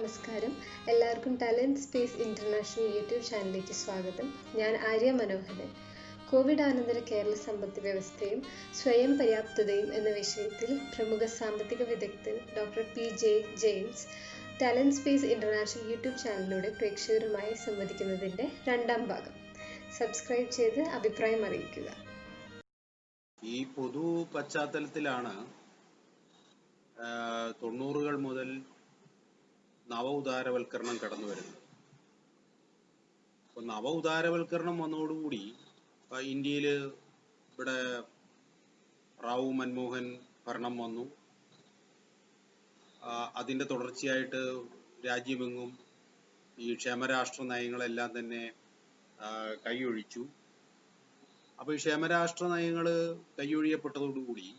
നമസ്കാരം. എല്ലാവർക്കും talent space international YouTube ചാനലിലേക്ക് സ്വാഗതം. ഞാൻ ആര്യ മനോഹരൻ. കോവിഡ് അനന്തര കേരള സമ്പദ് വ്യവസ്ഥയും സ്വയം പര്യാപ്തതയും എന്ന വിഷയത്തിൽ പ്രമുഖ സാമ്പത്തിക വിദഗ്ധൻ doctor P. James talent space international YouTube ചാനലിലൂടെ പ്രേക്ഷകരുമായി സംവദിക്കുന്നതിൻ്റെ രണ്ടാം ഭാഗം. സബ്സ്ക്രൈബ് ചെയ്ത് അഭിപ്രായം അറിയിക്കുക. ഈ പൊതു പശ്ചാത്തലത്തിലാണ് 90-കൾ മുതൽ നവ ഉദാരവൽക്കരണം കടന്നു വരുന്നത്. അപ്പോൾ നവ ഉദാരവൽക്കരണം വന്നതോടുകൂടി ഇന്ത്യയിൽ ഇവിടെ റാവു മൻമോഹൻ ഭരണം വന്നു. അതിൻ്റെ തുടർച്ചയായിട്ട് രാജ്യമെങ്ങും ഈ ക്ഷേമരാഷ്ട്ര നയങ്ങളെല്ലാം തന്നെ കൈയൊഴിച്ചു. അപ്പോൾ ഈ ക്ഷേമരാഷ്ട്ര നയങ്ങൾ കൈയൊഴിയപ്പെട്ടതോടുകൂടി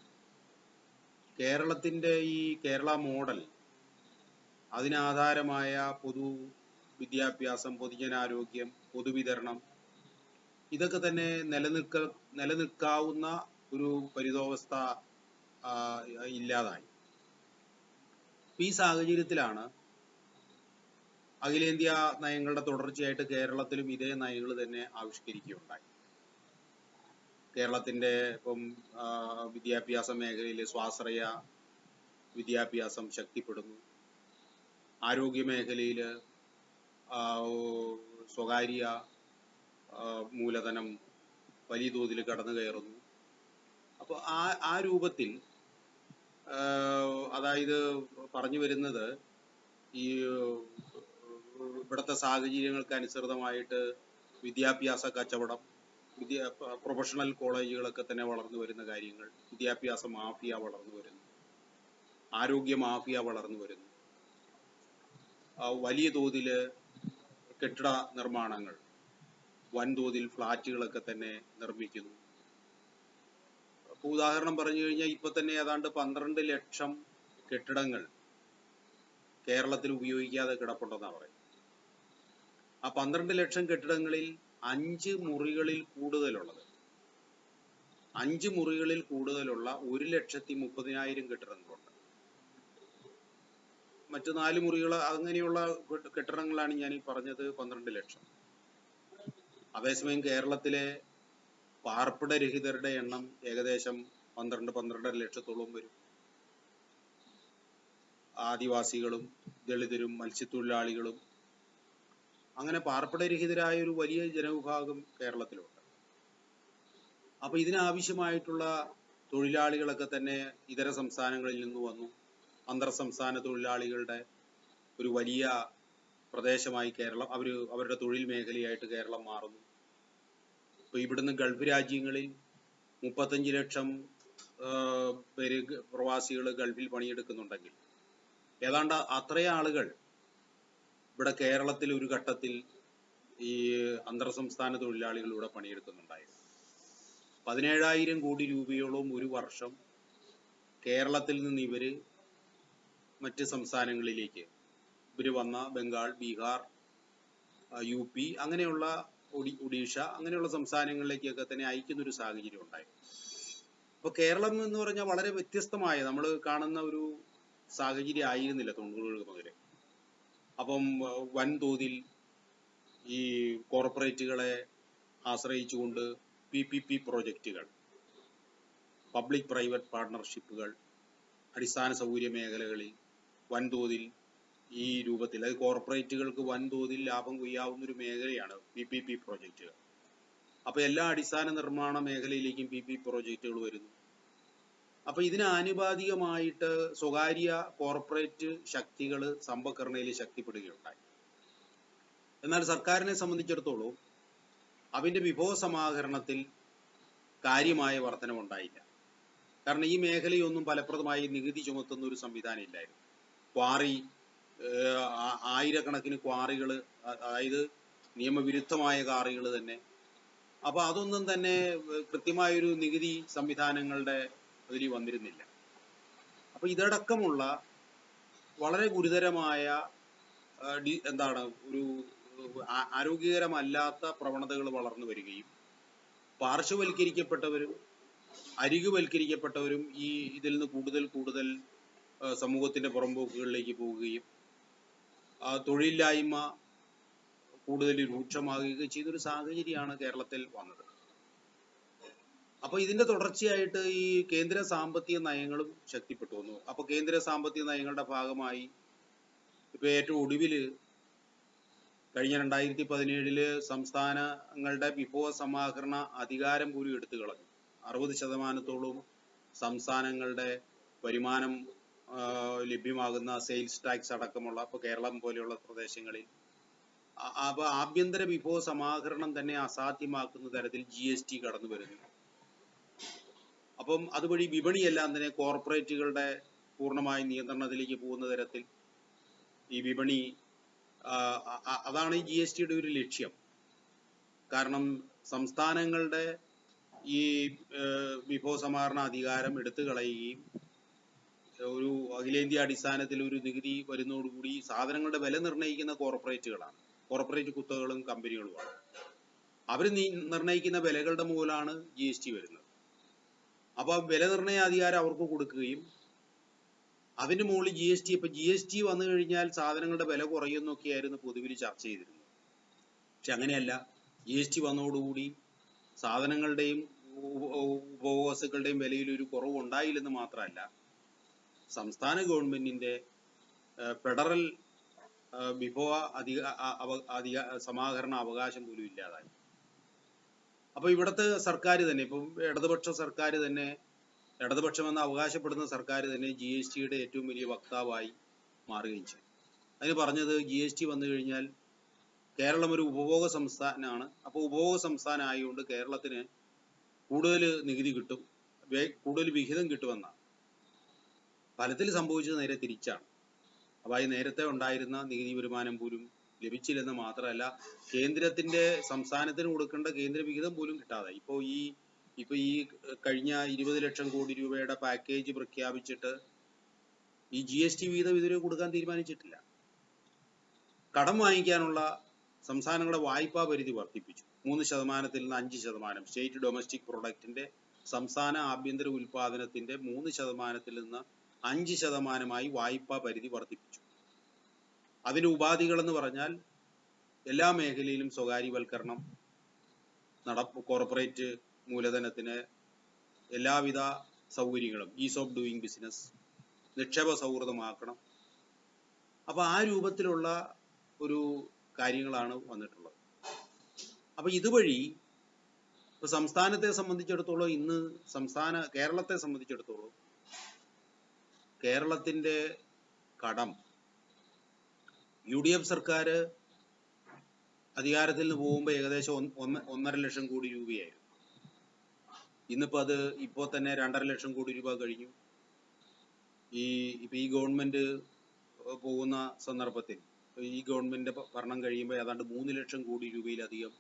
കേരളത്തിൻ്റെ ഈ കേരള മോഡൽ, അതിനാധാരമായ പൊതു വിദ്യാഭ്യാസം, പൊതുജനാരോഗ്യം, പൊതുവിതരണം, ഇതൊക്കെ തന്നെ നിലനിൽക്കാവുന്ന ഒരു പരിതോവസ്ഥ ഇല്ലാതായി. ഈ സാഹചര്യത്തിലാണ് അഖിലേന്ത്യാ നയങ്ങളുടെ തുടർച്ചയായിട്ട് കേരളത്തിലും ഇതേ നയങ്ങൾ തന്നെ ആവിഷ്കരിക്കുകയുണ്ടായി. കേരളത്തിൻ്റെ ഇപ്പം വിദ്യാഭ്യാസ മേഖലയിൽ സ്വാശ്രയ വിദ്യാഭ്യാസം ശക്തിപ്പെടുന്നു. ആരോഗ്യ മേഖലയിൽ സ്വകാര്യ മൂലധനം വലിയ തോതിൽ കടന്നു കയറുന്നു. അപ്പോൾ ആ രൂപത്തിൽ, അതായത് പറഞ്ഞു വരുന്നത്, ഈ ഇവിടുത്തെ സാഹചര്യങ്ങൾക്ക് അനുസൃതമായിട്ട് വിദ്യാഭ്യാസ കച്ചവടം, പ്രൊഫഷണൽ കോളേജുകളൊക്കെ തന്നെ വളർന്നു വരുന്ന കാര്യങ്ങൾ, വിദ്യാഭ്യാസ മാഫിയ വളർന്നു വരുന്നു, ആരോഗ്യ മാഫിയ വളർന്നു വരുന്നു, വലിയ തോതിൽ കെട്ടിട നിർമ്മാണങ്ങൾ, വൻതോതിൽ ഫ്ലാറ്റുകളൊക്കെ തന്നെ നിർമ്മിക്കുന്നു. ഉദാഹരണം പറഞ്ഞു കഴിഞ്ഞാൽ ഇപ്പൊ തന്നെ ഏതാണ്ട് 12 ലക്ഷം കെട്ടിടങ്ങൾ കേരളത്തിൽ ഉപയോഗിക്കാതെ കിടപ്പുണ്ടെന്നാണ് പറയുന്നത്. ആ 12 ലക്ഷം കെട്ടിടങ്ങളിൽ 5 മുറികളിൽ കൂടുതലുള്ളത്, 5 മുറികളിൽ കൂടുതലുള്ള 1,30,000 കെട്ടിടങ്ങളുണ്ട്. മറ്റു 4 മുറികൾ അങ്ങനെയുള്ള കെട്ടിടങ്ങളാണ് ഞാൻ ഈ പറഞ്ഞത് 12 ലക്ഷം. അതേസമയം കേരളത്തിലെ പാർപ്പിടരഹിതരുടെ എണ്ണം ഏകദേശം 12-12.5 ലക്ഷത്തോളം വരും. ആദിവാസികളും ദളിതരും മത്സ്യത്തൊഴിലാളികളും അങ്ങനെ പാർപ്പിടരഹിതരായ ഒരു വലിയ ജനവിഭാഗം കേരളത്തിലുണ്ട്. അപ്പൊ ഇതിനാവശ്യമായിട്ടുള്ള തൊഴിലാളികളൊക്കെ തന്നെ ഇതര സംസ്ഥാനങ്ങളിൽ നിന്ന് വന്നു. അന്തർ സംസ്ഥാന തൊഴിലാളികളുടെ ഒരു വലിയ പ്രദേശമായി കേരളം, അവരുടെ തൊഴിൽ മേഖലയായിട്ട് കേരളം മാറുന്നു. ഇപ്പൊ ഇവിടുന്ന് ഗൾഫ് രാജ്യങ്ങളിൽ 35 ലക്ഷം പേര് പ്രവാസികൾ ഗൾഫിൽ പണിയെടുക്കുന്നുണ്ടെങ്കിൽ ഏതാണ്ട് അത്രയും ആളുകൾ ഇവിടെ കേരളത്തിൽ ഒരു ഘട്ടത്തിൽ ഈ അന്തർ സംസ്ഥാന തൊഴിലാളികൾ ഇവിടെ പണിയെടുക്കുന്നുണ്ടായിരുന്നു. 17,000 കോടി രൂപയോളം ഒരു വർഷം കേരളത്തിൽ നിന്ന് ഇവര് മറ്റ് സംസ്ഥാനങ്ങളിലേക്ക് വന്ന ബംഗാൾ, ബീഹാർ, UP, അങ്ങനെയുള്ള ഒഡീഷ, അങ്ങനെയുള്ള സംസ്ഥാനങ്ങളിലേക്കൊക്കെ തന്നെ അയക്കുന്ന ഒരു സാഹചര്യം ഉണ്ടായി. അപ്പൊ കേരളം എന്ന് പറഞ്ഞാൽ വളരെ വ്യത്യസ്തമായ, നമ്മൾ കാണുന്ന ഒരു സാഹചര്യം ആയിരുന്നില്ല 90-കൾ മുതൽ. അപ്പം വൻതോതിൽ ഈ കോർപ്പറേറ്റുകളെ ആശ്രയിച്ചുകൊണ്ട് PPP പ്രോജക്റ്റുകൾ, പബ്ലിക് പ്രൈവറ്റ് പാർട്ണർഷിപ്പുകൾ, അടിസ്ഥാന സൗകര്യ മേഖലകളിൽ വൻതോതിൽ ഈ രൂപത്തിൽ, അത് കോർപ്പറേറ്റുകൾക്ക് വൻതോതിൽ ലാഭം കൊയ്യാവുന്ന ഒരു മേഖലയാണ് PPP പ്രോജക്റ്റുകൾ. അപ്പൊ എല്ലാ അടിസ്ഥാന നിർമ്മാണ മേഖലയിലേക്കും PPP പ്രോജക്റ്റുകൾ വരുന്നു. അപ്പൊ ഇതിന് ആനുപാതികമായിട്ട് സ്വകാര്യ കോർപ്പറേറ്റ് ശക്തികൾ സമ്പദ്ഘടനയിൽ ശക്തിപ്പെടുകയുണ്ടായി. എന്നാൽ സർക്കാരിനെ സംബന്ധിച്ചിടത്തോളം അതിന്റെ വിഭവ സമാഹരണത്തിൽ കാര്യമായ വർധനവുണ്ടായില്ല. കാരണം ഈ മേഖലയൊന്നും ഫലപ്രദമായി നികുതി ചുമത്തുന്ന ഒരു സംവിധാനം ഇല്ലായിരുന്നു. ക്വാറി, ആയിരക്കണക്കിന് ക്വാറികൾ, അതായത് നിയമവിരുദ്ധമായ ക്വാറികൾ തന്നെ. അപ്പൊ അതൊന്നും തന്നെ കൃത്യമായൊരു നികുതി സംവിധാനങ്ങളുടെ അതിൽ വന്നിരുന്നില്ല. അപ്പൊ ഇതടക്കമുള്ള വളരെ ഗുരുതരമായ ഒരു ആരോഗ്യകരമല്ലാത്ത പ്രവണതകൾ വളർന്നു വരികയും പാർശ്വവൽക്കരിക്കപ്പെട്ടവരും അരികുവൽക്കരിക്കപ്പെട്ടവരും ഇതിൽ നിന്ന് കൂടുതൽ സമൂഹത്തിന്റെ പുറംപോക്കുകളിലേക്ക് പോവുകയും തൊഴിലില്ലായ്മ കൂടുതൽ രൂക്ഷമാകുകയും ചെയ്തൊരു സാഹചര്യമാണ് കേരളത്തിൽ വന്നത്. അപ്പൊ ഇതിന്റെ തുടർച്ചയായിട്ട് ഈ കേന്ദ്ര സാമ്പത്തിക നയങ്ങളും ശക്തിപ്പെട്ടു വന്നു. അപ്പൊ കേന്ദ്ര സാമ്പത്തിക നയങ്ങളുടെ ഭാഗമായി ഇപ്പൊ ഏറ്റവും ഒടുവില് കഴിഞ്ഞ 2017 സംസ്ഥാനങ്ങളുടെ വിഭവ സമാഹരണ അധികാരം പോലും എടുത്തു കളഞ്ഞു. 60% സംസ്ഥാനങ്ങളുടെ വരുമാനം ലഭ്യമാകുന്ന സെയിൽസ് ടാക്സ് അടക്കമുള്ള ഇപ്പൊ കേരളം പോലെയുള്ള പ്രദേശങ്ങളിൽ അപ്പൊ ആഭ്യന്തര വിഭവ സമാഹരണം തന്നെ അസാധ്യമാക്കുന്ന തരത്തിൽ GST കടന്നു വരുന്നു. അപ്പം അതുവഴി വിപണിയെല്ലാം തന്നെ കോർപ്പറേറ്റുകളുടെ പൂർണ്ണമായ നിയന്ത്രണത്തിലേക്ക് പോകുന്ന തരത്തിൽ ഈ വിപണി അതാണ് ഈ GSTയുടെ ഒരു ലക്ഷ്യം. കാരണം സംസ്ഥാനങ്ങളുടെ ഈ വിഭവ സമാഹരണ അധികാരം എടുത്തു കളയുകയും ഒരു അഖിലേന്ത്യാ അടിസ്ഥാനത്തിൽ ഒരു നികുതി വരുന്നതോടുകൂടി സാധനങ്ങളുടെ വില നിർണ്ണയിക്കുന്ന കോർപ്പറേറ്റുകളാണ്, കോർപ്പറേറ്റ് കുത്തകളും കമ്പനികളുമാണ്. അവർ നിർണ്ണയിക്കുന്ന വിലകളുടെ മുകളിലാണ് GST വരുന്നത്. അപ്പൊ വില നിർണ്ണയ അധികാരം അവർക്ക് കൊടുക്കുകയും അതിന് മുകളിൽ GST, ഇപ്പൊ GST വന്നു കഴിഞ്ഞാൽ സാധനങ്ങളുടെ വില കുറയുന്നൊക്കെയായിരുന്നു പൊതുവിൽ ചർച്ച ചെയ്തിരുന്നത്. പക്ഷെ അങ്ങനെയല്ല. GST വന്നതോടുകൂടി സാധനങ്ങളുടെയും ഉപഭോക്താക്കളുടെയും വിലയിൽ ഒരു കുറവ് ഉണ്ടായില്ലെന്ന് മാത്രമല്ല, സംസ്ഥാന ഗവൺമെന്റിന്റെ ഫെഡറൽ വിഭവ സമാഹരണ അവകാശം പോലും ഇല്ലാതായി. അപ്പൊ ഇവിടുത്തെ സർക്കാർ തന്നെ, ഇപ്പം ഇടതുപക്ഷ സർക്കാർ തന്നെ, ഇടതുപക്ഷമെന്ന് അവകാശപ്പെടുന്ന സർക്കാർ തന്നെ GSTയുടെ ഏറ്റവും വലിയ വക്താവായി മാറുകയും ചെയ്തു. അതിന് പറഞ്ഞത് GST വന്നു കഴിഞ്ഞാൽ കേരളം ഒരു ഉപഭോഗ സംസ്ഥാനമാണ്. അപ്പോൾ ഉപഭോഗ സംസ്ഥാനം ആയതുകൊണ്ട് കേരളത്തിന് കൂടുതൽ നികുതി കിട്ടും, കൂടുതൽ വിഹിതം കിട്ടുമെന്നാണ്. ഫലത്തിൽ സംഭവിച്ചത് നേരെ തിരിച്ചാണ്. അപ്പോൾ ഈ നേരത്തെ ഉണ്ടായിരുന്ന നികുതി വരുമാനം പോലും ലഭിച്ചില്ലെന്ന് മാത്രമല്ല, കേന്ദ്രത്തിന്റെ സംസ്ഥാനത്തിന് കൊടുക്കേണ്ട കേന്ദ്ര വിഹിതം പോലും കിട്ടാതെ ഇപ്പൊ ഈ കഴിഞ്ഞ 20 ലക്ഷം കോടി രൂപയുടെ പാക്കേജ് പ്രഖ്യാപിച്ചിട്ട് ഈ GST വിഹിതം ഇതുവരെ കൊടുക്കാൻ തീരുമാനിച്ചിട്ടില്ല. കടം വാങ്ങിക്കാനുള്ള സംസ്ഥാനങ്ങളുടെ വായ്പാ പരിധി വർദ്ധിപ്പിച്ചു. 3% നിന്ന് 5%. സ്റ്റേറ്റ് ഡൊമസ്റ്റിക് പ്രൊഡക്റ്റിന്റെ സംസ്ഥാന ആഭ്യന്തര ഉൽപാദനത്തിന്റെ 3% നിന്ന് 5% വായ്പാ പരിധി വർദ്ധിപ്പിച്ചു. അതിന്റെ ഉപാധികൾ എന്ന് പറഞ്ഞാൽ എല്ലാ മേഖലയിലും സ്വകാര്യവൽക്കരണം, കോർപ്പറേറ്റ് മൂലധനത്തിന് എല്ലാവിധ സൗകര്യങ്ങളും, ഈസ് ഓഫ് ഡൂയിങ് ബിസിനസ്, നിക്ഷേപ സൗഹൃദമാക്കണം. അപ്പൊ ആ രൂപത്തിലുള്ള ഒരു കാര്യങ്ങളാണ് വന്നിട്ടുള്ളത്. അപ്പൊ ഇതുവഴി ഇപ്പൊ സംസ്ഥാനത്തെ സംബന്ധിച്ചിടത്തോളം, ഇന്ന് കേരളത്തെ സംബന്ധിച്ചിടത്തോളം കേരളത്തിന്റെ കടം UDF സർക്കാർ അധികാരത്തിൽ നിന്ന് പോകുമ്പോൾ ഏകദേശം 1.5 ലക്ഷം കോടി രൂപയായിരുന്നു. ഇന്നിപ്പോ അത് ഇപ്പോൾ തന്നെ 2.5 ലക്ഷം കോടി രൂപ കഴിഞ്ഞു. ഇപ്പൊ ഈ ഗവൺമെന്റ് പോകുന്ന സന്ദർഭത്തിൽ, ഈ ഗവൺമെന്റ് ഭരണം കഴിയുമ്പോൾ ഏതാണ്ട് 3 ലക്ഷം കോടി രൂപയിലധികം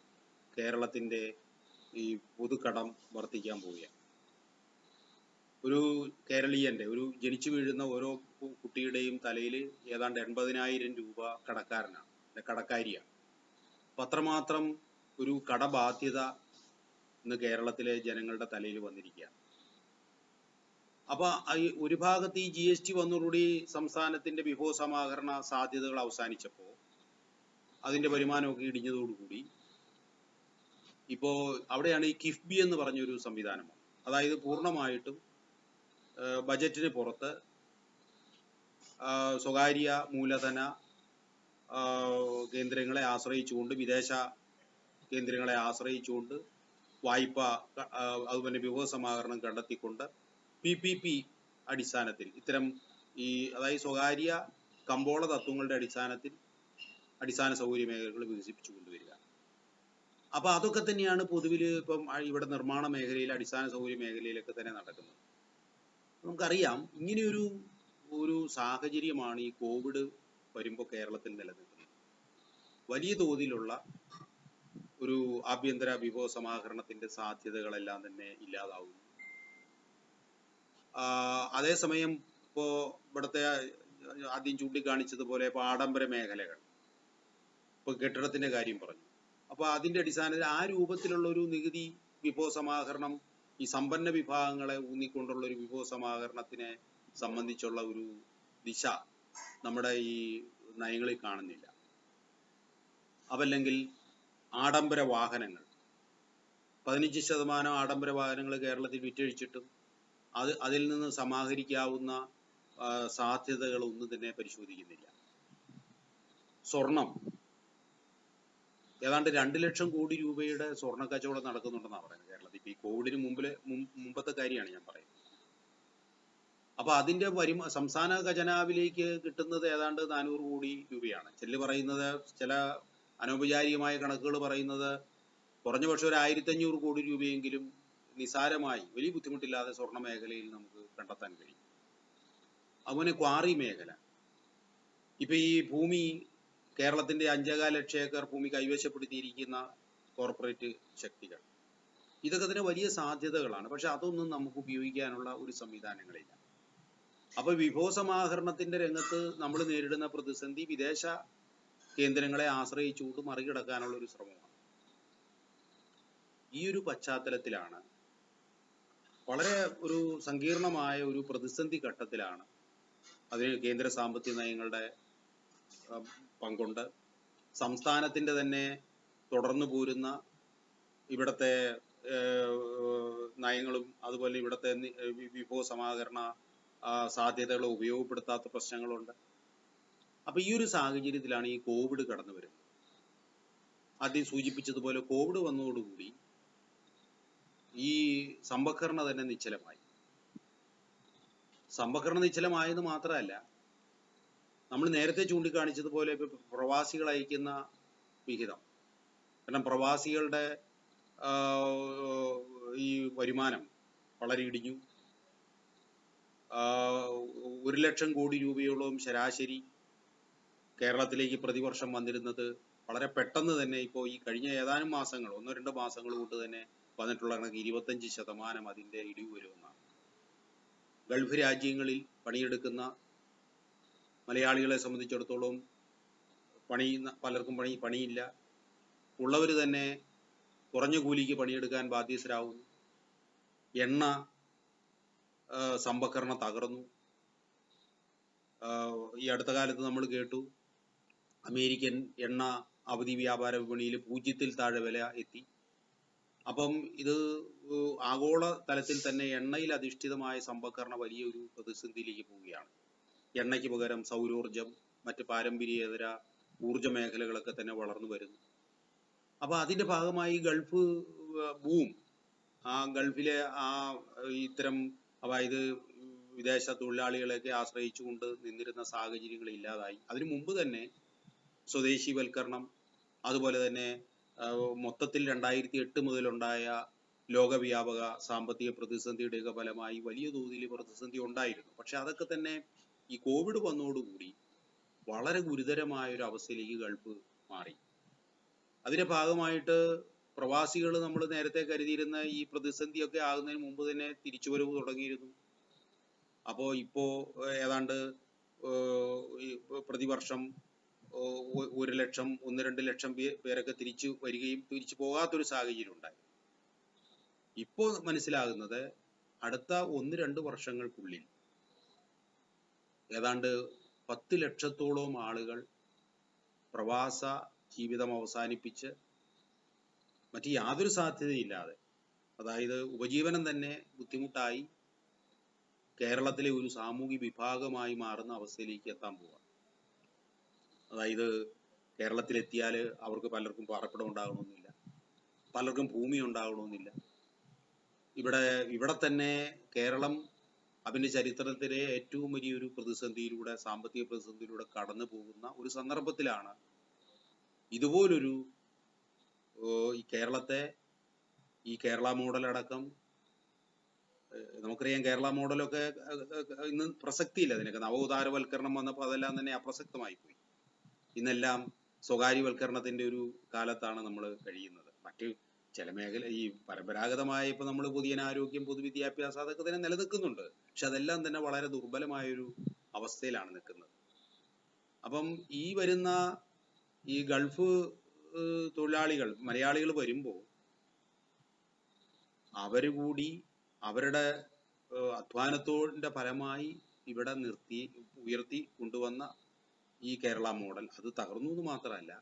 കേരളത്തിന്റെ ഈ പൊതുക്കടം വർദ്ധിക്കാൻ പോവുകയാണ്. ഒരു കേരളീയന്റെ, ഒരു ജനിച്ചു വീഴുന്ന ഓരോ കുട്ടിയുടെയും തലയിൽ ഏതാണ്ട് 80,000 രൂപ കടക്കാരിയാണ്. അത്രമാത്രം ഒരു കടബാധ്യത ഇന്ന് കേരളത്തിലെ ജനങ്ങളുടെ തലയിൽ വന്നിരിക്കുകയാണ്. അപ്പൊ ഒരു ഭാഗത്ത് ഈ GST വന്നതോടുകൂടി സംസ്ഥാനത്തിന്റെ വിഭവ സമാഹരണ സാധ്യതകൾ അവസാനിച്ചപ്പോൾ അതിന്റെ വരുമാനമൊക്കെ ഇടിഞ്ഞതോടുകൂടി ഇപ്പോ അവിടെയാണ് ഈ കിഫ്ബി എന്ന് പറഞ്ഞൊരു സംവിധാനം. അതായത് പൂർണ്ണമായിട്ടും ബജറ്റിന് പുറത്ത് സ്വകാര്യ മൂലധന കേന്ദ്രങ്ങളെ ആശ്രയിച്ചുകൊണ്ട്, വിദേശ കേന്ദ്രങ്ങളെ ആശ്രയിച്ചുകൊണ്ട് വായ്പ, അതുപോലെ വിഭവ സമാഹരണം കണ്ടെത്തിക്കൊണ്ട് PPP അടിസ്ഥാനത്തിൽ ഇത്തരം അതായത് സ്വകാര്യ കമ്പോള തത്വങ്ങളുടെ അടിസ്ഥാനത്തിൽ അടിസ്ഥാന സൗകര്യ മേഖലകൾ വികസിപ്പിച്ചു കൊണ്ടുവരിക. അപ്പൊ അതൊക്കെ തന്നെയാണ് പൊതുവിൽ ഇപ്പം ഇവിടെ നിർമ്മാണ മേഖലയിൽ, അടിസ്ഥാന സൗകര്യ മേഖലയിലൊക്കെ തന്നെ നടക്കുന്നത്. നമുക്കറിയാം, ഇങ്ങനെയൊരു സാഹചര്യമാണ് ഈ കോവിഡ് വരുമ്പോൾ കേരളത്തിൽ നിലനിൽക്കുന്നത്. വലിയ തോതിലുള്ള ഒരു ആഭ്യന്തര വിഭവ സമാഹരണത്തിന്റെ സാധ്യതകളെല്ലാം തന്നെ ഇല്ലാതാവുന്നു. അതേസമയം ഇപ്പോ ഇവിടുത്തെ ആദ്യം ചൂണ്ടിക്കാണിച്ചതുപോലെ ഇപ്പൊ ആഡംബര മേഖലകൾ, ഇപ്പൊ കെട്ടിടത്തിന്റെ കാര്യം പറഞ്ഞു. അപ്പൊ അതിന്റെ അടിസ്ഥാനത്തിൽ ആ രൂപത്തിലുള്ള ഒരു നികുതി വിഭവ സമാഹരണം, ഈ സമ്പന്ന വിഭാഗങ്ങളെ ഊന്നിക്കൊണ്ടുള്ള ഒരു വിഭവ സമാഹരണത്തിനെ സംബന്ധിച്ചുള്ള ഒരു ദിശ നമ്മുടെ ഈ നയങ്ങളിൽ കാണുന്നില്ല. അതല്ലെങ്കിൽ ആഡംബര വാഹനങ്ങൾ, 15% ആഡംബര വാഹനങ്ങൾ കേരളത്തിൽ വിറ്റഴിച്ചിട്ടും അതിൽ നിന്ന് സമാഹരിക്കാവുന്ന സാധ്യതകൾ ഒന്നും തന്നെ പരിശോധിക്കുന്നില്ല. സ്വർണം, ഏതാണ്ട് 2 ലക്ഷം കോടി രൂപയുടെ സ്വർണ്ണ കച്ചവടം നടക്കുന്നുണ്ടെന്നാണ് പറയുന്നത് കേരളത്തിൽ. ഇപ്പൊ ഈ കോവിഡിന് മുമ്പത്തെ കാര്യമാണ് ഞാൻ പറയുന്നത്. അപ്പൊ അതിന്റെ സംസ്ഥാന ഖജനാവിലേക്ക് കിട്ടുന്നത് ഏതാണ്ട് 400 കോടി രൂപയാണ്. ചില അനൗപചാരികമായ കണക്കുകൾ പറയുന്നത് കുറഞ്ഞ പക്ഷം ഒരു 1500 കോടി രൂപയെങ്കിലും നിസാരമായി വലിയ ബുദ്ധിമുട്ടില്ലാതെ സ്വർണ്ണ മേഖലയിൽ നമുക്ക് കണ്ടെത്താൻ കഴിയും. അതുപോലെ ക്വാറി മേഖല, ഇപ്പൊ ഈ ഭൂമി കേരളത്തിന്റെ 5.25 ലക്ഷം ഏക്കർ ഭൂമി കൈവശപ്പെടുത്തിയിരിക്കുന്ന കോർപ്പറേറ്റ് ശക്തികൾ, ഇതൊക്കെ തന്നെ വലിയ സാധ്യതകളാണ്. പക്ഷെ അതൊന്നും നമുക്ക് ഉപയോഗിക്കാനുള്ള ഒരു സംവിധാനങ്ങളില്ല. അപ്പൊ വിഭവസമാഹരണത്തിന്റെ രംഗത്ത് നമ്മൾ നേരിടുന്ന പ്രതിസന്ധി വിദേശ കേന്ദ്രങ്ങളെ ആശ്രയിച്ചുകൊണ്ട് മറികടക്കാനുള്ള ഒരു ശ്രമമാണ്. ഈ ഒരു പശ്ചാത്തലത്തിലാണ്, വളരെ ഒരു സങ്കീർണമായ ഒരു പ്രതിസന്ധി ഘട്ടത്തിലാണ് അതിന് കേന്ദ്ര സാമ്പത്തിക നയങ്ങളുടെ പങ്കുണ്ട്. സംസ്ഥാനത്തിന്റെ തന്നെ തുടർന്നു പോരുന്ന ഇവിടത്തെ നയങ്ങളും അതുപോലെ ഇവിടത്തെ വിഭവ സമാഹരണ സാധ്യതകളെ ഉപയോഗപ്പെടുത്താത്ത പ്രശ്നങ്ങളുണ്ട്. അപ്പൊ ഈ ഒരു സാഹചര്യത്തിലാണ് ഈ കോവിഡ് കടന്നു വരുന്നത്. ആദ്യം സൂചിപ്പിച്ചതുപോലെ കോവിഡ് വന്നതോടുകൂടി ഈ സമ്പദ്ഘടന തന്നെ നിശ്ചലമായി. സമ്പദ്ഘടന നിശ്ചലമായെന്ന് മാത്രമല്ല, നമ്മൾ നേരത്തെ ചൂണ്ടിക്കാണിച്ചതുപോലെ പ്രവാസികൾ അയക്കുന്ന വിഹിതം, കാരണം പ്രവാസികളുടെ ഈ വരുമാനം വളരെ ഇടിഞ്ഞു. 1 ലക്ഷം കോടി രൂപയോളം ശരാശരി കേരളത്തിലേക്ക് പ്രതിവർഷം വന്നിരുന്നത് വളരെ പെട്ടെന്ന് തന്നെ ഇപ്പോൾ ഈ കഴിഞ്ഞ ഏതാനും മാസങ്ങൾ, 1-2 മാസങ്ങൾ കൊണ്ട് തന്നെ വന്നിട്ടുള്ള കണക്ക് 25% അതിന്റെ ഇടിവ് വരുമെന്നാണ്. ഗൾഫ് രാജ്യങ്ങളിൽ പണിയെടുക്കുന്ന മലയാളികളെ സംബന്ധിച്ചിടത്തോളം പലർക്കും പണിയില്ല. ഉള്ളവർ തന്നെ കുറഞ്ഞ കൂലിക്ക് പണിയെടുക്കാൻ ബാധ്യസ്ഥരാകുന്നു. എണ്ണ സമ്പദ്ഘടന തകർന്നു. ഈ അടുത്ത കാലത്ത് നമ്മൾ കേട്ടു, അമേരിക്കൻ എണ്ണ അവധി വ്യാപാര വിപണിയിൽ 0-ൽ താഴെ വില എത്തി. അപ്പം ഇത് ആഗോള തലത്തിൽ തന്നെ എണ്ണയിൽ അധിഷ്ഠിതമായ സമ്പദ്ഘടന വലിയൊരു പ്രതിസന്ധിയിലേക്ക് പോവുകയാണ്. എണ്ണയ്ക്ക് പകരം സൗരോർജം, മറ്റ് പാരമ്പര്യേതര ഊർജ മേഖലകളൊക്കെ തന്നെ വളർന്നു വരുന്നു. അപ്പൊ അതിന്റെ ഭാഗമായി ഗൾഫ് ബൂം, ഗൾഫിലെ ഇത്തരം, അതായത് വിദേശ തൊഴിലാളികളെയൊക്കെ ആശ്രയിച്ചുകൊണ്ട് നിന്നിരുന്ന സാഹചര്യങ്ങൾ ഇല്ലാതായി. അതിനു മുമ്പ് തന്നെ സ്വദേശിവൽക്കരണം, അതുപോലെ തന്നെ മൊത്തത്തിൽ 2008 മുതലുണ്ടായ ലോകവ്യാപക സാമ്പത്തിക പ്രതിസന്ധിയുടെയൊക്കെ ഫലമായി വലിയ തോതിൽ പ്രതിസന്ധി ഉണ്ടായിരുന്നു. പക്ഷെ അതൊക്കെ തന്നെ ഈ കോവിഡ് വന്നതോടുകൂടി വളരെ ഗുരുതരമായ ഒരു അവസ്ഥയിലേക്ക് ഗൾഫ് മാറി. അതിന്റെ ഭാഗമായിട്ട് പ്രവാസികൾ നമ്മൾ നേരത്തെ കരുതിയിരുന്ന ഈ പ്രതിസന്ധിയൊക്കെ ആകുന്നതിന് മുമ്പ് തന്നെ തിരിച്ചുവരവ് തുടങ്ങിയിരുന്നു. അപ്പോൾ ഇപ്പോ ഏതാണ്ട് പ്രതിവർഷം 1 ലക്ഷം 1-2 ലക്ഷം പേരൊക്കെ തിരിച്ചു വരികയും തിരിച്ചു പോകാത്തൊരു സാഹചര്യം ഉണ്ടായി. ഇപ്പോൾ മനസ്സിലാകുന്നത് അടുത്ത 1-2 വർഷങ്ങൾക്കുള്ളിൽ ഏതാണ്ട് 10 ലക്ഷത്തോളം ആളുകൾ പ്രവാസ ജീവിതം അവസാനിപ്പിച്ച് മറ്റ് യാതൊരു സാധ്യതയില്ലാതെ, അതായത് ഉപജീവനം തന്നെ ബുദ്ധിമുട്ടായി കേരളത്തിലെ ഒരു സാമൂഹിക വിഭാഗമായി മാറുന്ന അവസ്ഥയിലേക്ക് എത്താൻ പോവുക. അതായത് കേരളത്തിലെത്തിയാൽ അവർക്ക് പലർക്കും പാർപ്പിടം ഉണ്ടാകണമെന്നില്ല, പലർക്കും ഭൂമി ഉണ്ടാകണമെന്നില്ല. ഇവിടെ തന്നെ കേരളം അതിന്റെ ചരിത്രത്തിലെ ഏറ്റവും വലിയൊരു പ്രതിസന്ധിയിലൂടെ, സാമ്പത്തിക പ്രതിസന്ധിയിലൂടെ കടന്നു പോകുന്ന ഒരു സന്ദർഭത്തിലാണ് ഇതുപോലൊരു ഈ കേരളത്തെ, ഈ കേരള മോഡലടക്കം, നമുക്കറിയാം കേരള മോഡലൊക്കെ ഇന്ന് പ്രസക്തിയില്ല. അതിനൊക്കെ നവോദാരവൽക്കരണം വന്നപ്പോൾ അതെല്ലാം തന്നെ അപ്രസക്തമായി പോയി. ഇന്നെല്ലാം സ്വകാര്യവൽക്കരണത്തിന്റെ ഒരു കാലത്താണ് നമ്മൾ കഴിയുന്നത്. മറ്റ് ചില മേഖല, ഈ പരമ്പരാഗതമായ ഇപ്പൊ നമ്മൾ പൊതുജനാരോഗ്യം, പൊതുവിദ്യാഭ്യാസം അതൊക്കെ തന്നെ നിലനിൽക്കുന്നുണ്ട്. പക്ഷെ അതെല്ലാം തന്നെ വളരെ ദുർബലമായൊരു അവസ്ഥയിലാണ് നിൽക്കുന്നത്. അപ്പം ഈ വരുന്ന ഈ ഗൾഫ് തൊഴിലാളികൾ, മലയാളികൾ വരുമ്പോൾ അവര് കൂടി അവരുടെ അധ്വാനത്തോടിന്റെ ഫലമായി ഇവിടെ ഉയർത്തി കൊണ്ടുവന്ന ഈ കേരള മോഡൽ അത് തകർന്നു എന്ന് മാത്രമല്ല,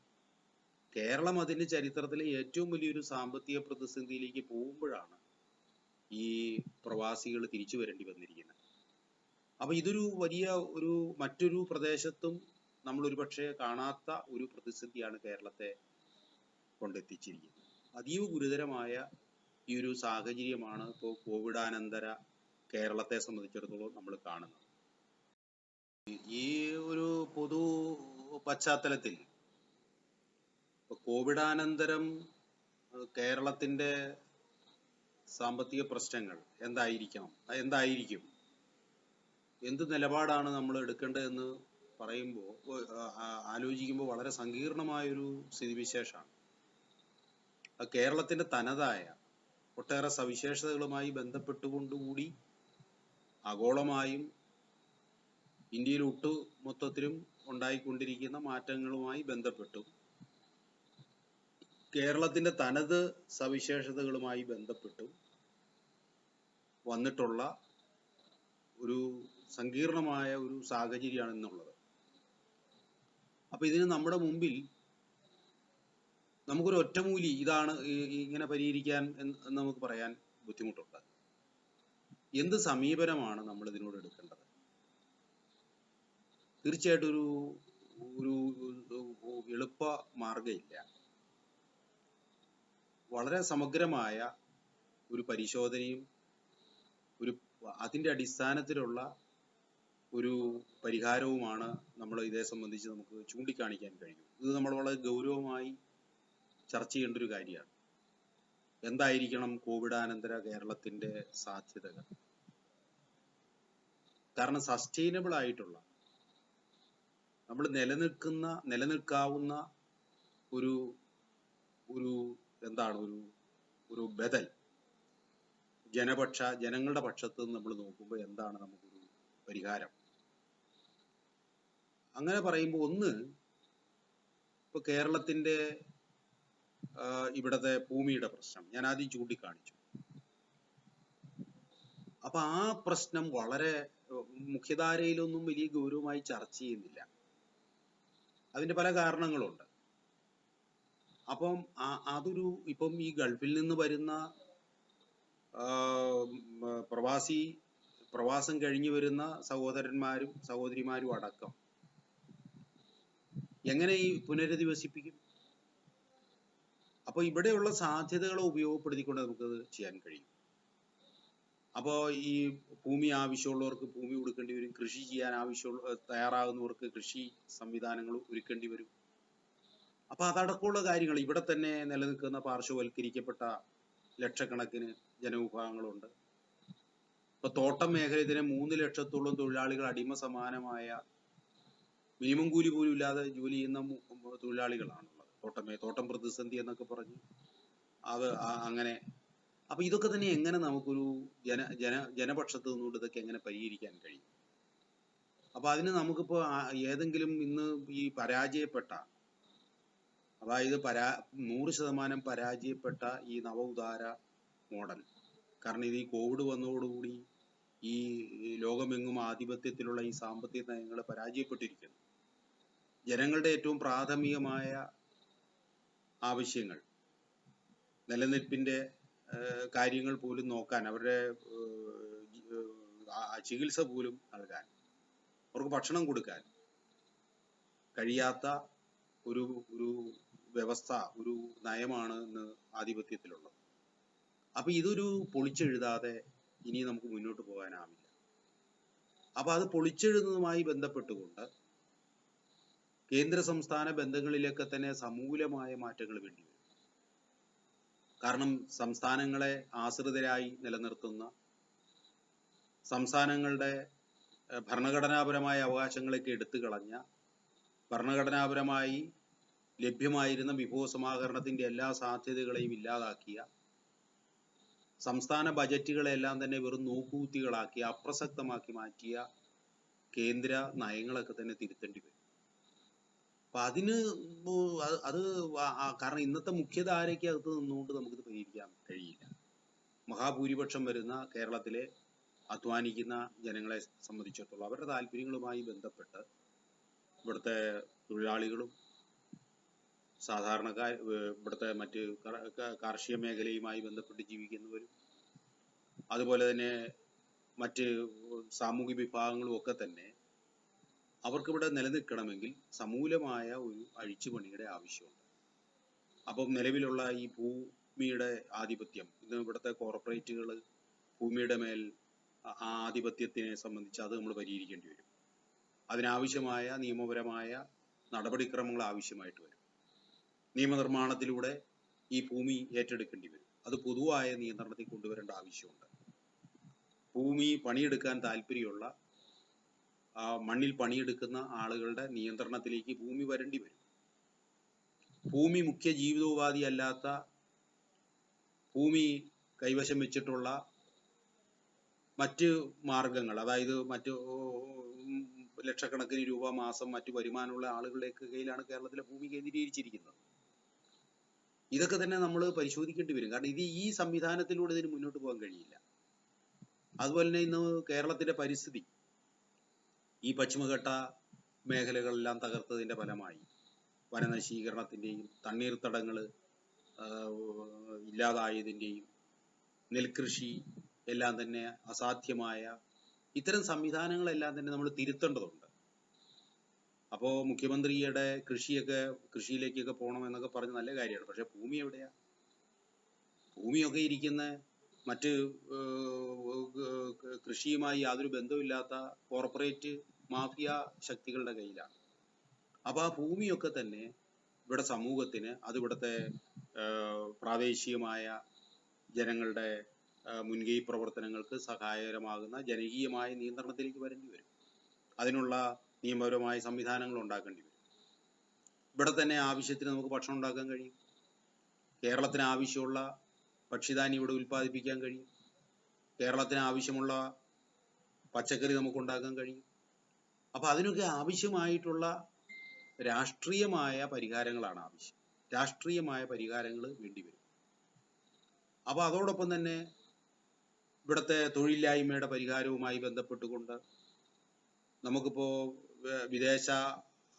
കേരളം അതിന്റെ ചരിത്രത്തിലെ ഏറ്റവും വലിയൊരു സാമ്പത്തിക പ്രതിസന്ധിയിലേക്ക് പോകുമ്പോഴാണ് ഈ പ്രവാസികൾ തിരിച്ചു വരേണ്ടി വന്നിരിക്കുന്നത്. അപ്പൊ ഇതൊരു വലിയ ഒരു മറ്റൊരു പ്രദേശത്തും നമ്മൾ ഒരുപക്ഷെ കാണാത്ത ഒരു പ്രതിസന്ധിയാണ് കേരളത്തെ കൊണ്ടെത്തിച്ചിരിക്കുന്നത്. അതീവ ഗുരുതരമായ ഈ ഒരു സാഹചര്യമാണ് ഇപ്പോൾ കോവിഡാനന്തര കേരളത്തെ സംബന്ധിച്ചിടത്തോളം നമ്മൾ കാണുന്നത്. ഈ ഒരു പൊതു പശ്ചാത്തലത്തിൽ കോവിഡാനന്തരം കേരളത്തിന്റെ സാമ്പത്തിക പ്രശ്നങ്ങൾ എന്തായിരിക്കും, എന്ത് നിലപാടാണ് നമ്മൾ എടുക്കേണ്ടതെന്ന് പറയുമ്പോൾ ആലോചിക്കുമ്പോൾ വളരെ സങ്കീർണമായൊരു സ്ഥിതിവിശേഷമാണ്. കേരളത്തിന്റെ തനതായ ഒട്ടേറെ സവിശേഷതകളുമായി ബന്ധപ്പെട്ടുകൊണ്ടുകൂടി ആഗോളമായും ഇന്ത്യയിൽ മൊത്തത്തിലും ഉണ്ടായിക്കൊണ്ടിരിക്കുന്ന മാറ്റങ്ങളുമായി ബന്ധപ്പെട്ടും കേരളത്തിന്റെ തനത് സവിശേഷതകളുമായി ബന്ധപ്പെട്ടും വന്നിട്ടുള്ള ഒരു സങ്കീർണമായ ഒരു സാഹചര്യമാണ് ഇന്നുള്ളത്. അപ്പൊ ഇതിന് നമ്മുടെ മുമ്പിൽ നമുക്കൊരു ഒറ്റമൂലി ഇതാണ് ഇങ്ങനെ പരിഹരിക്കാൻ എന്ന് നമുക്ക് പറയാൻ ബുദ്ധിമുട്ടുണ്ട്. എന്ത് സമീപനമാണ് നമ്മൾ ഇതിനോട് എടുക്കേണ്ടത്? തീർച്ചയായിട്ടും ഒരു എളുപ്പ മാർഗമില്ല. വളരെ സമഗ്രമായ ഒരു പരിശോധനയും അതിന്റെ അടിസ്ഥാനത്തിലുള്ള ഒരു പരിഹാരവുമാണ് നമ്മൾ ഇതേ സംബന്ധിച്ച് നമുക്ക് ചൂണ്ടിക്കാണിക്കാൻ കഴിയും. ഇത് നമ്മൾ വളരെ ഗൗരവമായി ചർച്ച ചെയ്യേണ്ട ഒരു കാര്യമാണ്. എന്തായിരിക്കണം കോവിഡാനന്തര കേരളത്തിന്റെ സാധ്യതകൾ? കാരണം സസ്റ്റൈനബിൾ ആയിട്ടുള്ള, നമ്മൾ നിലനിൽക്കാവുന്ന ഒരു ഒരു ബദൽ ജനങ്ങളുടെ പക്ഷത്ത് നിന്ന് നമ്മൾ നോക്കുമ്പോൾ എന്താണ് നമുക്കൊരു പരിഹാരം? അങ്ങനെ പറയുമ്പോൾ ഒന്ന്, ഇപ്പൊ കേരളത്തിന്റെ ഇവിടത്തെ ഭൂമിയുടെ പ്രശ്നം ഞാൻ ആദ്യം ചൂണ്ടിക്കാണിച്ചു. അപ്പൊ ആ പ്രശ്നം വളരെ മുഖ്യധാരയിലൊന്നും വലിയ ഗൗരവമായി ചർച്ച ചെയ്യുന്നില്ല. അതിന്റെ പല കാരണങ്ങളുണ്ട്. അപ്പം ഇപ്പം ഈ ഗൾഫിൽ നിന്ന് വരുന്ന പ്രവാസം കഴിഞ്ഞു വരുന്ന സഹോദരന്മാരും സഹോദരിമാരും അടക്കം എങ്ങനെ ഈ പുനരധിവസിപ്പിക്കും? അപ്പൊ ഇവിടെയുള്ള സാധ്യതകളെ ഉപയോഗപ്പെടുത്തിക്കൊണ്ട് നമുക്കത് ചെയ്യാൻ കഴിയും. അപ്പോൾ ഈ ഭൂമി ആവശ്യമുള്ളവർക്ക് ഭൂമി കൊടുക്കേണ്ടി വരും, കൃഷി ചെയ്യാൻ തയ്യാറാകുന്നവർക്ക് കൃഷി സംവിധാനങ്ങൾ ഒരുക്കേണ്ടി വരും. അപ്പൊ അതടക്കമുള്ള കാര്യങ്ങൾ ഇവിടെ തന്നെ നിലനിൽക്കുന്ന പാർശ്വവൽക്കരിക്കപ്പെട്ട ലക്ഷക്കണക്കിന് ജനവിഭാഗങ്ങളുണ്ട്. ഇപ്പൊ തോട്ടം മേഖലയിൽ തന്നെ 3 ലക്ഷത്തോളം തൊഴിലാളികൾ അടിമ സമാനമായ മിനിമം കൂലി പോലും ഇല്ലാതെ ജോലി ചെയ്യുന്ന തൊഴിലാളികളാണുള്ളത്. തോട്ടം പ്രതിസന്ധി എന്നൊക്കെ പറഞ്ഞ് അങ്ങനെ. അപ്പൊ ഇതൊക്കെ തന്നെ എങ്ങനെ നമുക്കൊരു ജനപക്ഷത്ത് നിന്നുകൊണ്ട് ഇതൊക്കെ എങ്ങനെ പരിഹരിക്കാൻ കഴിയും? അപ്പൊ അതിന് നമുക്കിപ്പോ ഏതെങ്കിലും ഇന്ന് ഈ പരാജയപ്പെട്ട, അതായത് 100% പരാജയപ്പെട്ട ഈ നവ ഉദാര മോഡൽ, കാരണം ഇത് ഈ കോവിഡ് വന്നതോടുകൂടി ഈ ലോകമെങ്ങും ആധിപത്യത്തിലുള്ള ഈ സാമ്പത്തിക നയങ്ങൾ പരാജയപ്പെട്ടിരിക്കുന്നു. ജനങ്ങളുടെ ഏറ്റവും പ്രാഥമികമായ ആവശ്യങ്ങൾ, നിലനിൽപ്പിന്റെ കാര്യങ്ങൾ പോലും നോക്കാൻ, അവരുടെ ചികിത്സ പോലും നൽകാൻ, അവർക്ക് ഭക്ഷണം കൊടുക്കാൻ കഴിയാത്ത ഒരു വ്യവസ്ഥ, ഒരു നയമാണ് ഇന്ന് ആധിപത്യത്തിലുള്ളത്. അപ്പൊ ഇതൊരു പൊളിച്ചെഴുതാതെ ഇനി നമുക്ക് മുന്നോട്ട് പോകാനാവില്ല. അപ്പൊ അത് പൊളിച്ചെഴുതുന്നതുമായി ബന്ധപ്പെട്ടുകൊണ്ട് കേന്ദ്ര സംസ്ഥാന ബന്ധങ്ങളിലൊക്കെ തന്നെ സമൂലമായ മാറ്റങ്ങൾ വേണ്ടി വരും. കാരണം സംസ്ഥാനങ്ങളെ ആശ്രിതരായി നിലനിർത്തുന്ന, സംസ്ഥാനങ്ങളുടെ ഭരണഘടനാപരമായ അവകാശങ്ങളൊക്കെ എടുത്തു കളഞ്ഞ, ഭരണഘടനാപരമായി ലഭ്യമായിരുന്ന വിഭവസമാഹരണത്തിന്റെ എല്ലാ സാധ്യതകളെയും ഇല്ലാതാക്കിയ, സംസ്ഥാന ബജറ്റുകളെല്ലാം തന്നെ വെറും നോക്കുകുത്തികളാക്കി അപ്രസക്തമാക്കി മാറ്റിയ കേന്ദ്ര നയങ്ങളൊക്കെ തന്നെ തിരുത്തേണ്ടി വരും. അപ്പൊ കാരണം ഇന്നത്തെ മുഖ്യധാരയ്ക്ക് അകത്ത് നിന്നുകൊണ്ട് നമുക്കിത് പരിഹരിക്കാൻ കഴിയില്ല. മഹാഭൂരിപക്ഷം വരുന്ന കേരളത്തിലെ അധ്വാനിക്കുന്ന ജനങ്ങളെ സംബന്ധിച്ചിടത്തോളം അവരുടെ താല്പര്യങ്ങളുമായി ബന്ധപ്പെട്ട് ഇവിടുത്തെ തൊഴിലാളികളും സാധാരണക്കാർ, ഇവിടുത്തെ മറ്റ് കാർഷിക മേഖലയുമായി ബന്ധപ്പെട്ട് ജീവിക്കുന്നവരും, അതുപോലെ തന്നെ മറ്റ് സാമൂഹിക വിഭാഗങ്ങളും ഒക്കെ തന്നെ അവർക്കിവിടെ നിലനിൽക്കണമെങ്കിൽ സമൂലമായ ഒരു അഴിച്ചുപണിയുടെ ആവശ്യമുണ്ട്. അപ്പം നിലവിലുള്ള ഈ ഭൂമിയുടെ ആധിപത്യം, ഇന്ന് ഇവിടുത്തെ കോർപ്പറേറ്റുകൾ ഭൂമിയുടെ മേൽ ആ ആധിപത്യത്തിനെ സംബന്ധിച്ച് അത് നമ്മൾ പരിഹരിക്കേണ്ടി വരും. അതിനാവശ്യമായ നിയമപരമായ നടപടിക്രമങ്ങൾ ആവശ്യമായിട്ട് വരും. നിയമനിർമ്മാണത്തിലൂടെ ഈ ഭൂമി ഏറ്റെടുക്കേണ്ടി വരും. അത് പൊതുവായ നിയന്ത്രണത്തിൽ കൊണ്ടുവരേണ്ട ആവശ്യമുണ്ട്. ഭൂമി പണിയെടുക്കാൻ താല്പര്യമുള്ള മണ്ണിൽ പണിയെടുക്കുന്ന ആളുകളുടെ നിയന്ത്രണത്തിലേക്ക് ഭൂമി വരേണ്ടി വരും. ഭൂമി മുഖ്യ ജീവിതോപാധി അല്ലാത്ത, ഭൂമി കൈവശം വെച്ചിട്ടുള്ള മറ്റ് മാർഗങ്ങൾ, അതായത് മറ്റ് ലക്ഷക്കണക്കിന് രൂപ മാസം മറ്റു വരുമാനമുള്ള ആളുകളുടെ കയ്യിലാണ് കേരളത്തിലെ ഭൂമി കേന്ദ്രീകരിച്ചിരിക്കുന്നത്. ഇതൊക്കെ തന്നെ നമ്മൾ പരിശോധിക്കേണ്ടി വരും. കാരണം ഈ സംവിധാനത്തിലൂടെ ഇതിന് മുന്നോട്ട് പോകാൻ കഴിയില്ല. അതുപോലെ തന്നെ ഇന്ന് കേരളത്തിന്റെ പരിസ്ഥിതി, ഈ പശ്ചിമഘട്ട മേഖലകളെല്ലാം തകർത്തതിന്റെ ഫലമായി വനനശീകരണത്തിന്റെയും തണ്ണീർത്തടങ്ങൾ ഇല്ലാതായതിന്റെയും നെൽകൃഷി എല്ലാം തന്നെ അസാധ്യമായ ഇത്തരം സംവിധാനങ്ങളെല്ലാം തന്നെ നമ്മൾ തിരുത്തേണ്ടതുണ്ട്. അപ്പോൾ മുഖ്യമന്ത്രിയുടെ കൃഷിയിലേക്കൊക്കെ പോകണമെന്നൊക്കെ പറഞ്ഞ് നല്ല കാര്യമാണ്. പക്ഷെ ഭൂമി എവിടെയാ? ഭൂമിയൊക്കെ ഇരിക്കുന്ന മറ്റ് കൃഷിയുമായി യാതൊരു ബന്ധമില്ലാത്ത കോർപ്പറേറ്റ് മാഫിയ ശക്തികളുടെ കയ്യിലാണ്. അപ്പൊ ആ ഭൂമിയൊക്കെ തന്നെ ഇവിടെ സമൂഹത്തിന്, അത് ഇവിടുത്തെ പ്രാദേശികമായ ജനങ്ങളുടെ മുൻകൈ പ്രവർത്തനങ്ങൾക്ക് സഹായകരമാകുന്ന ജനകീയമായ നിയന്ത്രണത്തിലേക്ക് വരേണ്ടി വരും. അതിനുള്ള നിയമപരമായ സംവിധാനങ്ങൾ ഉണ്ടാക്കേണ്ടി വരും. ഇവിടെ തന്നെ ആവശ്യത്തിന് നമുക്ക് ഭക്ഷണം ഉണ്ടാക്കാൻ കഴിയും. കേരളത്തിന് ആവശ്യമുള്ള ഭക്ഷ്യധാന്യം ഇവിടെ ഉൽപ്പാദിപ്പിക്കാൻ കഴിയും. കേരളത്തിന് ആവശ്യമുള്ള പച്ചക്കറി നമുക്ക് ഉണ്ടാക്കാൻ കഴിയും. അപ്പൊ അതിനൊക്കെ ആവശ്യമായിട്ടുള്ള രാഷ്ട്രീയമായ പരിഹാരങ്ങളാണ് ആവശ്യം. രാഷ്ട്രീയമായ പരിഹാരങ്ങൾ വേണ്ടിവരും. അപ്പൊ അതോടൊപ്പം തന്നെ ഇവിടുത്തെ തൊഴിലില്ലായ്മയുടെ പരിഹാരവുമായി ബന്ധപ്പെട്ടുകൊണ്ട് നമുക്കിപ്പോ വിദേശ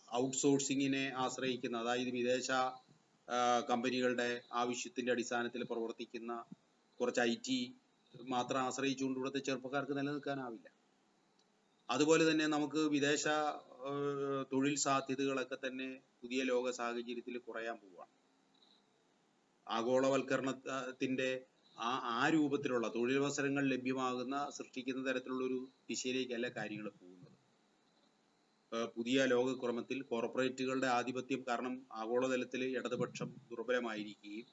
ഔട്ട്സോഴ്സിങ്ങിനെ ആശ്രയിക്കുന്ന, അതായത് വിദേശ കമ്പനികളുടെ ആവശ്യത്തിന്റെ അടിസ്ഥാനത്തിൽ പ്രവർത്തിക്കുന്ന കുറച്ച് IT മാത്രം ആശ്രയിച്ചുകൊണ്ട് ഇവിടുത്തെ ചെറുപ്പക്കാർക്ക് നിലനിൽക്കാനാവില്ല. അതുപോലെ തന്നെ നമുക്ക് വിദേശ തൊഴിൽ സാധ്യതകളൊക്കെ തന്നെ പുതിയ ലോക സാഹചര്യത്തിൽ കുറയാൻ പോവുകയാണ്. ആഗോളവൽക്കരണത്തിന്റെ ആ രൂപത്തിലുള്ള തൊഴിലവസരങ്ങൾ സൃഷ്ടിക്കുന്ന തരത്തിലുള്ള ഒരു ദിശയിലേക്കല്ല കാര്യങ്ങൾ പോകുന്നത്. പുതിയ ലോകക്രമത്തിൽ കോർപ്പറേറ്റുകളുടെ ആധിപത്യം കാരണം ആഗോളതലത്തിൽ ഇടതുപക്ഷം ദുർബലമായിരിക്കുകയും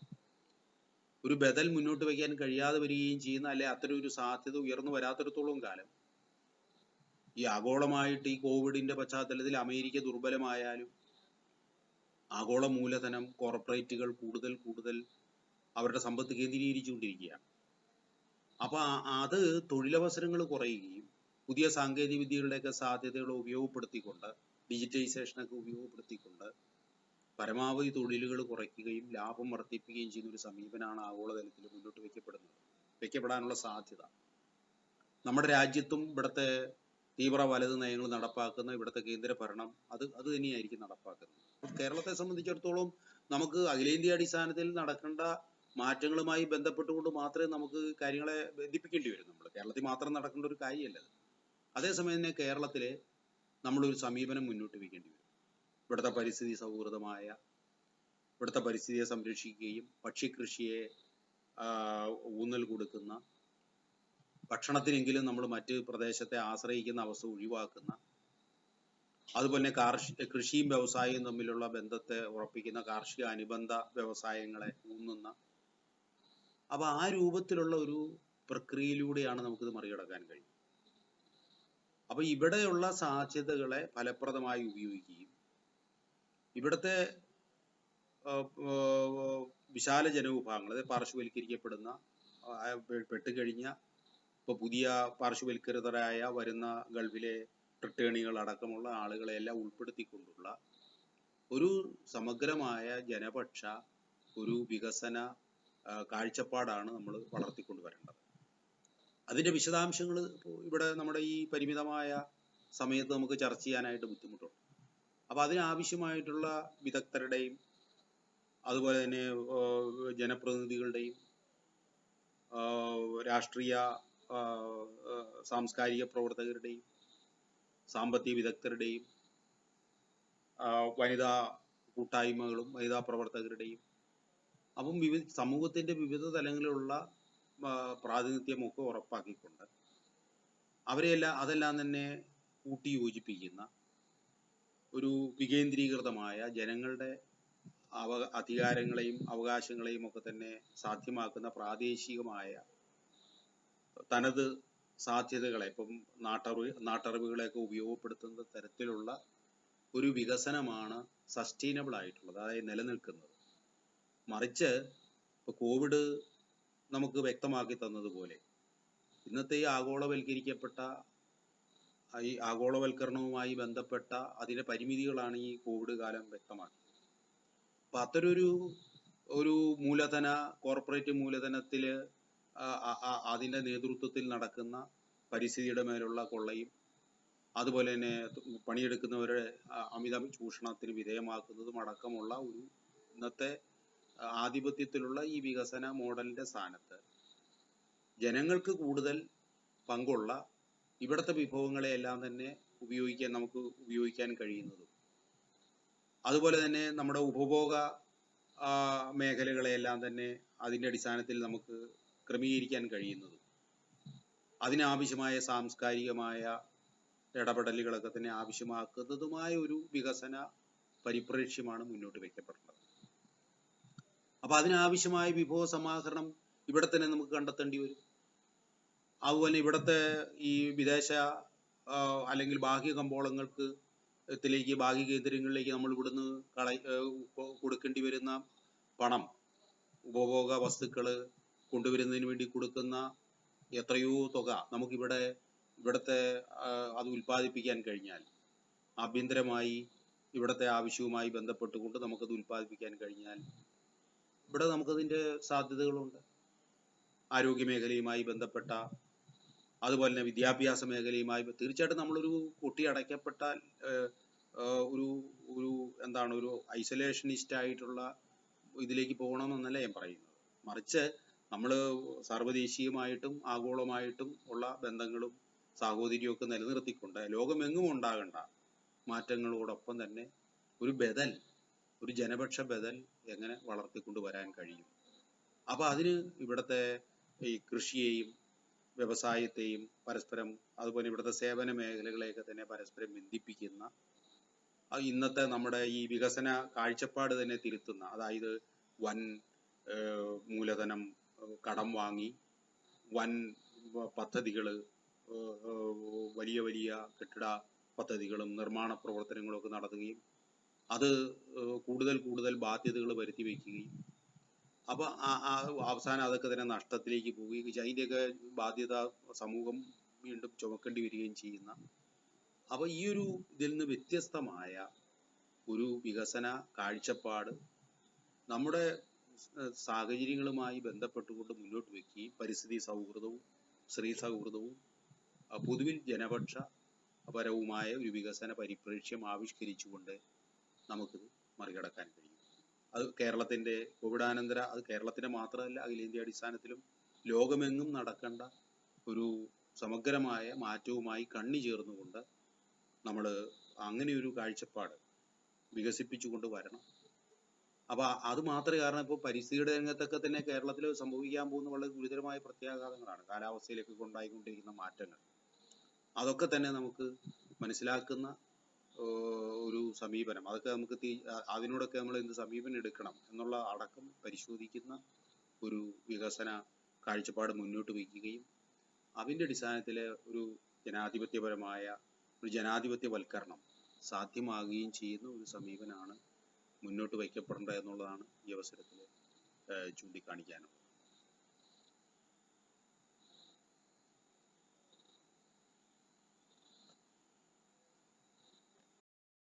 ഒരു ബദൽ മുന്നോട്ട് വയ്ക്കാൻ കഴിയാതെ വരികയും ചെയ്യുന്ന, അല്ലെ അത്തരം ഒരു സാധ്യത ഉയർന്നു വരാത്തിടത്തോളം കാലം ഈ ആഗോളമായിട്ട് ഈ കോവിഡിന്റെ പശ്ചാത്തലത്തിൽ അമേരിക്ക ദുർബലമായാലും ആഗോള മൂലധനം, കോർപ്പറേറ്റുകൾ കൂടുതൽ അവരുടെ സമ്പത്ത് കേന്ദ്രീകരിച്ചുകൊണ്ടിരിക്കുകയാണ്. അപ്പൊ അത് തൊഴിലവസരങ്ങൾ കുറയുകയും പുതിയ സാങ്കേതിക വിദ്യകളുടെയൊക്കെ സാധ്യതകൾ ഉപയോഗപ്പെടുത്തിക്കൊണ്ട്, ഡിജിറ്റൈസേഷനൊക്കെ ഉപയോഗപ്പെടുത്തിക്കൊണ്ട് പരമാവധി തൊഴിലുകൾ കുറയ്ക്കുകയും ലാഭം വർദ്ധിപ്പിക്കുകയും ചെയ്യുന്ന ഒരു സമീപനമാണ് ആഗോളതലത്തിൽ മുന്നോട്ട് വെക്കപ്പെടാനുള്ള സാധ്യത. നമ്മുടെ രാജ്യത്തും ഇവിടുത്തെ തീവ്ര വലത് നയങ്ങൾ നടപ്പാക്കുന്ന ഇവിടുത്തെ കേന്ദ്ര ഭരണം അത് തന്നെയായിരിക്കും നടപ്പാക്കുന്നത്. കേരളത്തെ സംബന്ധിച്ചിടത്തോളം നമുക്ക് അഖിലേന്ത്യാ അടിസ്ഥാനത്തിൽ നടക്കേണ്ട മാറ്റങ്ങളുമായി ബന്ധപ്പെട്ടുകൊണ്ട് മാത്രമേ നമുക്ക് കാര്യങ്ങളെ ബന്ധിപ്പിക്കേണ്ടി വരും. നമ്മൾ കേരളത്തിൽ മാത്രം നടക്കേണ്ട ഒരു കാര്യമല്ല അത്. അതേസമയം തന്നെ കേരളത്തിലെ നമ്മളൊരു സമീപനം മുന്നോട്ട് വയ്ക്കേണ്ടി വരും. ഇവിടുത്തെ പരിസ്ഥിതി സൗഹൃദമായ, ഇവിടുത്തെ പരിസ്ഥിതിയെ സംരക്ഷിക്കുകയും ഭക്ഷ്യകൃഷിയെ ഊന്നൽ കൊടുക്കുന്ന, ഭക്ഷണത്തിനെങ്കിലും നമ്മൾ മറ്റ് പ്രദേശത്തെ ആശ്രയിക്കുന്ന അവസ്ഥ ഒഴിവാക്കുന്ന, അതുപോലെ കൃഷിയും വ്യവസായവും തമ്മിലുള്ള ബന്ധത്തെ ഉറപ്പിക്കുന്ന കാർഷിക അനുബന്ധ വ്യവസായങ്ങളെ ഊന്നുന്ന, അപ്പൊ ആ രൂപത്തിലുള്ള ഒരു പ്രക്രിയയിലൂടെയാണ് നമുക്കിത് മറികടക്കാൻ കഴിയും. അപ്പൊ ഇവിടെയുള്ള സാധ്യതകളെ ഫലപ്രദമായി ഉപയോഗിക്കുകയും ഇവിടുത്തെ വിശാല ജനവിഭാഗങ്ങൾ, അതായത് പാർശ്വവൽക്കരിക്കപ്പെടുന്ന പെട്ടുകഴിഞ്ഞ, ഇപ്പൊ പുതിയ പാർശ്വവൽക്കൃതരായ വരുന്ന ഗൾഫിലെ റിട്ടേണികൾ അടക്കമുള്ള ആളുകളെല്ലാം ഉൾപ്പെടുത്തിക്കൊണ്ടുള്ള ഒരു സമഗ്രമായ ജനപക്ഷ ഒരു വികസന കാഴ്ചപ്പാടാണ് നമ്മൾ വളർത്തിക്കൊണ്ടുവരേണ്ടത്. അതിന്റെ വിശദാംശങ്ങൾ ഇവിടെ നമ്മുടെ ഈ പരിമിതമായ സമയത്ത് നമുക്ക് ചർച്ച ചെയ്യാനായിട്ട് ബുദ്ധിമുട്ടുണ്ട്. അപ്പോൾ അതിനാവശ്യമായിട്ടുള്ള വിദഗ്ധരുടെയും അതുപോലെ തന്നെ ജനപ്രതിനിധികളുടെയും രാഷ്ട്രീയ സാംസ്കാരിക പ്രവർത്തകരുടെയും സാമ്പത്തിക വിദഗ്ധരുടെയും വനിതാ കൂട്ടായ്മകളും വനിതാ പ്രവർത്തകരുടെയും അപ്പം സമൂഹത്തിന്റെ വിവിധ തലങ്ങളിലുള്ള പ്രാതിനിധ്യമൊക്കെ ഉറപ്പാക്കിക്കൊണ്ട് അതെല്ലാം തന്നെ കൂട്ടിയോജിപ്പിക്കുന്ന ഒരു വികേന്ദ്രീകൃതമായ ജനങ്ങളുടെ അധികാരങ്ങളെയും അവകാശങ്ങളെയും ഒക്കെ തന്നെ സാധ്യമാക്കുന്ന പ്രാദേശികമായ തനത് സാധ്യതകളെ ഇപ്പം നാട്ടറിവുകളെയൊക്കെ ഉപയോഗപ്പെടുത്തുന്ന തരത്തിലുള്ള ഒരു വികസനമാണ് സസ്റ്റൈനബിൾ ആയിട്ടുള്ളത്, അതായത് നിലനിൽക്കുന്നത്. മറിച്ച് ഇപ്പൊ കോവിഡ് നമുക്ക് വ്യക്തമാക്കി തന്നതുപോലെ ഇന്നത്തെ ഈ ആഗോളവൽക്കരണവുമായി ബന്ധപ്പെട്ട അതിന്റെ പരിമിതികളാണ് ഈ കോവിഡ് കാലം വ്യക്തമാക്കിയത്. അപ്പൊ അത്തരൊരു കോർപ്പറേറ്റ് മൂലധനത്തില് അതിന്റെ നേതൃത്വത്തിൽ നടക്കുന്ന പരിസ്ഥിതിയുടെ മേലുള്ള കൊള്ളയും അതുപോലെ തന്നെ പണിയെടുക്കുന്നവരുടെ അമിത ചൂഷണത്തിന് വിധേയമാക്കുന്നതും അടക്കമുള്ള ഒരു ഇന്നത്തെ ആധിപത്യത്തിലുള്ള ഈ വികസന മോഡലിന്റെ സ്ഥാനത്ത് ജനങ്ങൾക്ക് കൂടുതൽ പങ്കുള്ള ഇവിടുത്തെ വിഭവങ്ങളെയെല്ലാം തന്നെ നമുക്ക് ഉപയോഗിക്കാൻ കഴിയുന്നതും അതുപോലെ തന്നെ നമ്മുടെ ഉപഭോഗ മേഖലകളെയെല്ലാം തന്നെ അതിന്റെ അടിസ്ഥാനത്തിൽ നമുക്ക് ക്രമീകരിക്കാൻ കഴിയുന്നതും അതിനാവശ്യമായ സാംസ്കാരികമായ ഇടപെടലുകളൊക്കെ തന്നെ ആവശ്യമാക്കുന്നതുമായ ഒരു വികസന പരിപ്രേക്ഷ്യമാണ് മുന്നോട്ട് വയ്ക്കപ്പെടുന്നത്. അപ്പൊ അതിനാവശ്യമായ വിഭവ സമാഹരണം ഇവിടെ തന്നെ നമുക്ക് കണ്ടെത്തേണ്ടി വരും. അതുപോലെ ഇവിടുത്തെ ഈ വിദേശ അല്ലെങ്കിൽ ബാഹ്യ കമ്പോളങ്ങൾക്ക് ബാഹ്യ കേന്ദ്രങ്ങളിലേക്ക് നമ്മൾ ഇവിടുന്ന് കൊടുക്കേണ്ടി വരുന്ന പണം, ഉപഭോഗ വസ്തുക്കള് കൊണ്ടുവരുന്നതിന് വേണ്ടി കൊടുക്കുന്ന എത്രയോ തുക ഇവിടുത്തെ അത് ഉൽപ്പാദിപ്പിക്കാൻ കഴിഞ്ഞാൽ, ആഭ്യന്തരമായി ഇവിടുത്തെ ആവശ്യവുമായി ബന്ധപ്പെട്ടുകൊണ്ട് നമുക്കത് ഉൽപ്പാദിപ്പിക്കാൻ കഴിഞ്ഞാൽ ഇവിടെ നമുക്കതിന്റെ സാധ്യതകളുണ്ട്. ആരോഗ്യ മേഖലയുമായി ബന്ധപ്പെട്ട അതുപോലെ തന്നെ വിദ്യാഭ്യാസ മേഖലയുമായി തീർച്ചയായിട്ടും നമ്മളൊരു കുട്ടി അടയ്ക്കപ്പെട്ടാൽ ഒരു ഐസൊലേഷനിസ്റ്റ് ആയിട്ടുള്ള ഇതിലേക്ക് പോകണമെന്നല്ല ഞാൻ പറയുന്നത്. മറിച്ച് നമ്മൾ സർവ്വദേശീയമായിട്ടും ആഗോളമായിട്ടും ഉള്ള ബന്ധങ്ങളും സാഹോദര്യവും ഒക്കെ നിലനിർത്തിക്കൊണ്ട് ലോകമെങ്ങും ഉണ്ടാകേണ്ട മാറ്റങ്ങളോടൊപ്പം തന്നെ ഒരു ജനപക്ഷ ബദൽ എങ്ങനെ വളർത്തിക്കൊണ്ട് വരാൻ കഴിയും. അപ്പൊ അതിന് ഇവിടുത്തെ ഈ കൃഷിയെയും വ്യവസായത്തെയും പരസ്പരം, അതുപോലെ ഇവിടുത്തെ സേവന മേഖലകളെയൊക്കെ തന്നെ പരസ്പരം ബന്ധിപ്പിക്കുന്ന ഇന്നത്തെ നമ്മുടെ ഈ വികസന കാഴ്ചപ്പാട് തന്നെ തിരുത്തുന്ന, അതായത് വൻ മൂലധനം കടം വാങ്ങി വൻ പദ്ധതികള്, വലിയ വലിയ കെട്ടിട പദ്ധതികളും നിർമ്മാണ പ്രവർത്തനങ്ങളും ഒക്കെ നടത്തുകയും അത് കൂടുതൽ ബാധ്യതകൾ വരുത്തി വയ്ക്കുകയും അപ്പൊ അവസാനം അതൊക്കെ തന്നെ നഷ്ടത്തിലേക്ക് പോവുകയും അതിന്റെയൊക്കെ ബാധ്യത സമൂഹം വീണ്ടും ചുമക്കേണ്ടി വരികയും ചെയ്യുന്ന, അപ്പൊ ഈ ഒരു ഇതിൽ നിന്ന് വ്യത്യസ്തമായ ഒരു വികസന കാഴ്ചപ്പാട് നമ്മുടെ സാഹചര്യങ്ങളുമായി ബന്ധപ്പെട്ടുകൊണ്ട് മുന്നോട്ട് വയ്ക്കുകയും പരിസ്ഥിതി സൗഹൃദവും സ്ത്രീ സൗഹൃദവും പൊതുവിൽ ജനപക്ഷപരവുമായ ഒരു വികസന പരിപ്രേക്ഷ്യം ആവിഷ്കരിച്ചുകൊണ്ട് നമുക്കിത് മറികടക്കാൻ കഴിയും. അത് കേരളത്തിന്റെ കോവിഡാനന്തര, അത് കേരളത്തിന്റെ മാത്രമല്ല അഖിലേന്ത്യാ അടിസ്ഥാനത്തിലും ലോകമെങ്ങും നടക്കേണ്ട ഒരു സമഗ്രമായ മാറ്റവുമായി കണ്ണി ചേർന്നുകൊണ്ട് നമ്മൾ അങ്ങനെ ഒരു കാഴ്ചപ്പാട് വികസിപ്പിച്ചുകൊണ്ട് വരണം. അപ്പൊ അത് മാത്രമേ, കാരണം ഇപ്പോൾ പരിസ്ഥിതിയുടെ രംഗത്തൊക്കെ തന്നെ കേരളത്തിൽ സംഭവിക്കാൻ പോകുന്ന വളരെ ഗുരുതരമായ പ്രത്യാഘാതങ്ങളാണ്, കാലാവസ്ഥയിലേക്ക് ഉണ്ടായിക്കൊണ്ടിരിക്കുന്ന മാറ്റങ്ങൾ. അതൊക്കെ തന്നെ നമുക്ക് മനസ്സിലാക്കുന്ന ഒരു സമീപനം, അതൊക്കെ നമുക്ക് അതിനോടൊക്കെ നമ്മൾ എന്ത് സമീപനം എടുക്കണം എന്നുള്ള അടക്കം പരിശോധിക്കുന്ന ഒരു വികസന കാഴ്ചപ്പാട് മുന്നോട്ട് വയ്ക്കുകയും അതിന്റെ അടിസ്ഥാനത്തിൽ ഒരു ജനാധിപത്യവൽക്കരണം സാധ്യമാകുകയും ചെയ്യുന്ന ഒരു സമീപനമാണ് മുന്നോട്ട് വയ്ക്കപ്പെടേണ്ടത് എന്നുള്ളതാണ് ഈ അവസരത്തിൽ ചൂണ്ടിക്കാണിക്കാനുള്ളത്.